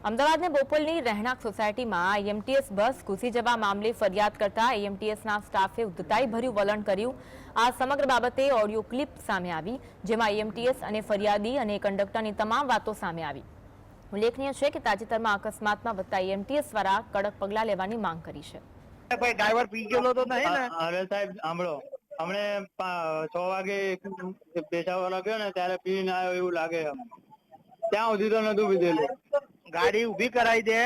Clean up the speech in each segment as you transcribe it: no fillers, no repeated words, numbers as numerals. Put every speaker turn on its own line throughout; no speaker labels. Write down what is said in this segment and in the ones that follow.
અમદાવાદને બોપલની રહેણાંક સોસાયટીમાં એએમટીએસ બસ ઘૂસી જવા મામલે ફરિયાદ કરતા એએમટીએસના સ્ટાફે ઉદ્ધતાઈભર્યું વલણ કર્યું। આ સમગ્ર બાબતે ઓડિયો ક્લિપ સામે આવી, જેમાં એએમટીએસ અને ફરિયાદી અને કંડક્ટરની તમામ વાતો સામે આવી। ઉલ્લેખનીય છે કે તાજેતરમાં અકસ્માતમાં વધતા એએમટીએસ દ્વારા કડક પગલાં લેવાની માંગ કરી છે।
ભાઈ ડ્રાઈવર પી ગયેલો તો નહીં ને?
અરે સાહેબ સાંભળો, હમણે 6 વાગે પેશાબ વાળો ગયો ને ત્યારે પીને આવ્યો એવું લાગે। ત્યાં સુધી તો નતું પીધેલું।
ગાડી ઉભી કરાવી દે।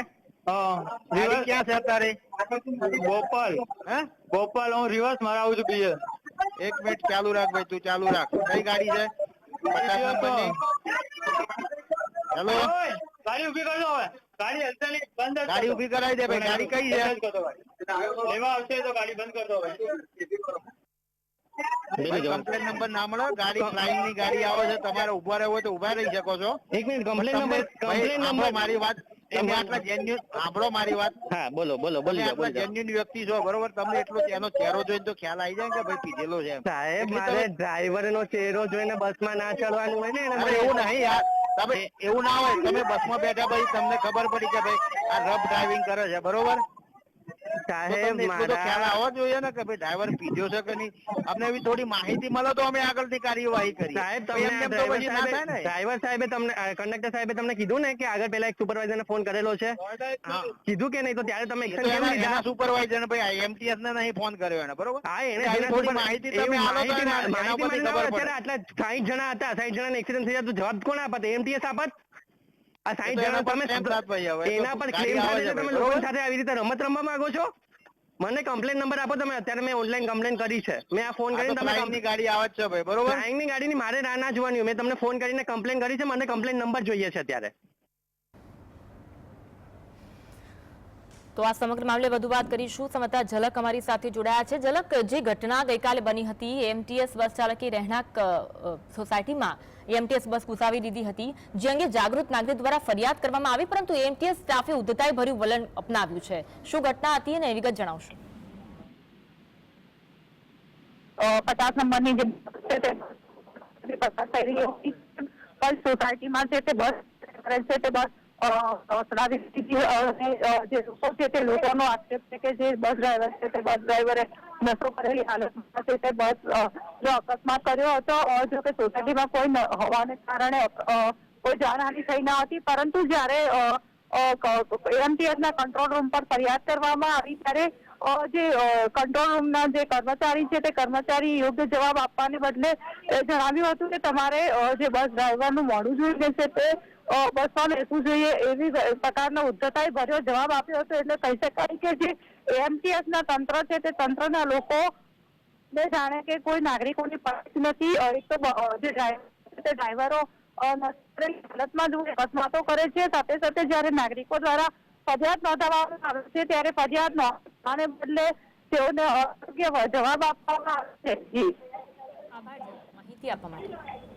ગાડી ક્યાં છે તારે?
બોપલ।
હે
બોપલ હું રિવર્સ મરાવું છું બીજે।
1 મિનિટ ચાલુ રાખ ભાઈ, તું ચાલુ રાખ। કઈ ગાડી છે? 50 નંબરની। હેલો,
ગાડી ઉભી કરજો હવે। ગાડી હલશે નહીં, બંધ
ગાડી ઉભી કરાવી દે ભાઈ। ગાડી કઈ છે?
લેવા આવશે તો ગાડી બંધ કરજો ભાઈ।
કમ્પ્લેન નંબર ના મળે? ગાડી ફ્લાઇંગ ની ગાડી આવે છે, તમારે ઉભા રહેવું હોય તો ઉભા રહી શકો છો।
1 મિનિટ, કમ્પ્લેન નંબર
મારી વાત, તમે આટલા જેન્યુન સાંભળો મારી વાત।
હા બોલો બોલો
તમે આટલા જેન્યુન વ્યક્તિ છો, બરોબર? તમને એટલો એનો ચહેરો જોઈને તો ખ્યાલ આવી જાય કે ભાઈ પીધેલો છે।
સાહેબ મારે ડ્રાઈવર નો ચહેરો જોઈને બસમાં ના ચડવાનું હોય ને।
અરે એવું નહીં યાર, તમે એવું ના હોય, તમે બસમાં બેઠા ભાઈ, તમને ખબર પડી કે ભાઈ આ રફ ડ્રાઇવિંગ કરે છે, બરોબર?
સાહેબ
એટલો તો ખ્યાલ આવવો જોઈએ ને કે ભાઈ ડ્રાઈવર પીધો છે કે નહીં। અમને એવી થોડી માહિતી મળે તો અમે આગળની કાર્યવાહી કરી।
સાહેબ
ડ્રાઈવર
સાહેબે તમને, કંડક્ટર સાહેબે તમને કીધું ને કે આગળ પેલા એક સુપરવાઇઝર ને ફોન કરેલો છે, કીધું કે નહીં? તો ત્યારે તમે એક્શન કેમ લીધા?
એના સુપરવાઇઝર ને ભાઈ એમટીએસ ને નહીં ફોન કર્યો એને, બરોબર?
હા, એને
થોડી માહિતી તમે આલો તો એના પરથી ખબર પડે।
આટલા 60 જણા હતા, 60 જણાને એક્સિડન્ટ થઈ જાય તો જવાબ કોણ આપત? એમટીએસ આપત? આ 60 જણા તમે એના પર ક્લેમ થાય છે, તમે લોકો સાથે આવી રીતે રમત રમવા માંગો છો? મને કમ્પ્લેન નંબર આપો તમે। અત્યારે મેં ઓનલાઈન કમ્પ્લેન કરી છે, મેં આ ફોન કરીને તમે
ફ્લાઇંગની ગાડી આવે છે ભાઈ, બરોબર?
ફ્લાઇંગની ગાડીની મારે રાહ ના જોવાની, મેં તમને ફોન કરીને કમ્પ્લેન કરી છે, મને કમ્પ્લેન નંબર જોઈએ છે અત્યારે।
તો આ સમગ્ર મામલે વધુ વાત કરીશું। સમાચાર ઝલક અમારી સાથે જોડાયા છે। ઝલક, જે ઘટના ગઈકાલે બની હતી, એએમટીએસ બસ ચાલકે રહેણાંક સોસાયટીમાં એએમટીએસ બસ ઘુસાવી દીધી હતી, જે અંગે જાગૃત નાગરિક દ્વારા ફરિયાદ કરવામાં આવી, પરંતુ એએમટીએસ સ્ટાફે ઉદ્ધતાઈભર્યું વલણ અપનાવ્યું છે। શું ઘટના હતી અને વિગત જણાવશો?
50 નંબરની જે છે તે પસાર થઈ રહી હતી, પણ સોસાયટીમાં છે તે બસ કરે છે તે બસ ચડાવી દીધી અને જે લોકો છે તે લોકોનો આક્ષેપ છે કે જે બસ ડ્રાઈવર છે તે બસ ડ્રાઈવરે નશો કરેલી હાલતમાં છે તે બસ જો અકસ્માત કર્યો હતો। જો કે સોસાયટીમાં કોઈ હોવાને કારણે કોઈ જાનહાનિ થઈ ન હતી, પરંતુ જ્યારે એએમટીએસના કંટ્રોલ રૂમ પર ફરિયાદ કરવામાં આવી ત્યારે જે કંટ્રોલ રૂમના જે કર્મચારી છે તે કર્મચારી યોગ્ય જવાબ આપવાને બદલે જણાવ્યું હતું કે તમારે જે બસ ડ્રાઈવરનું મોઢું જોઈ જશે તે બસમાં બેસવું જોઈએ, એવી પ્રકારનો ઉદ્ધતાઈ ભર્યો જવાબ આપ્યો હતો। એટલે કહી શકાય કે જે એએમટીએસના તંત્ર છે તે તંત્રના લોકો જાણે કે કોઈ નાગરિકોની પરખ નથી। એક તો જે ડ્રાઈવરો હાલતમાં જો અકસ્માતો કરે છે, સાથે સાથે જયારે નાગરિકો દ્વારા ફરિયાદ નોંધાવવામાં આવે છે ત્યારે ફરિયાદ નોંધવાને બદલે તેઓને અયોગ્ય જવાબ આપવામાં આવે છે।
આભાર માહિતી આપવા માટે।